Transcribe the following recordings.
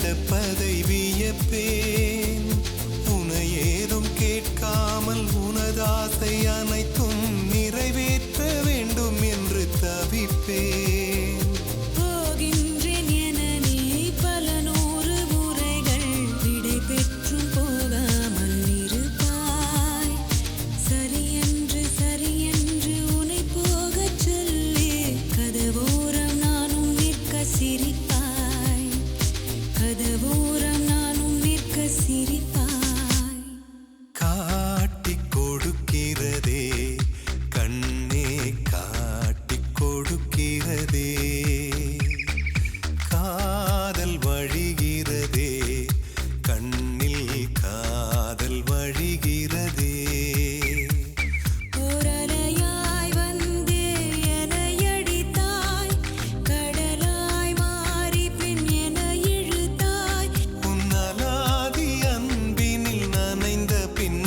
நடப்பதை வியப்பேன். உனை ஏதும் கேட்காமல் உனதாசை அனைத்தும் நிறைவேற்ற வேண்டும் என்று தவிப்பேன். போகின்றேன் என நீ பல நூறு முறைகள் விடை பெற்றும் போகாமல் இருப்பாய். சரியென்று சரியென்று உன்னை போகச் சொல்லி கதவோரம் நானும் நிற்க சிரிப்பாய். கதவோரம் நானும் நிற்க சிரிப்பாய். காட்டிக் கொடுக்கிறதே கண்ணே, காட்டிக் கொடுக்கிறதே. காதல் வழிகிறதே கண்ணில், காதல் வழிகிறதே. ஓரலையாய் வந்தே என்னை அடித்தாய். கடலாய் மாறி பின் என்னை இழுத்தாய். உன்னலாதி அன்பினில் நனைந்த பின்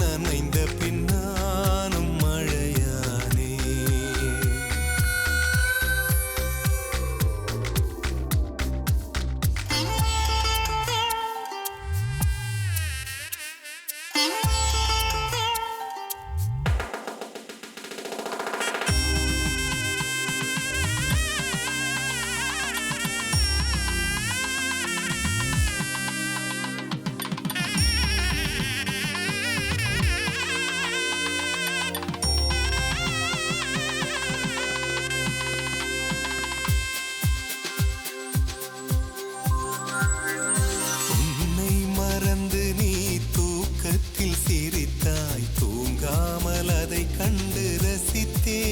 நானும் மழையானே. உன்னை மறந்து நீ தூக்கத்தில் சிரித்தாய். தூங்காமல் அதை கண்டு ரசித்தேன்.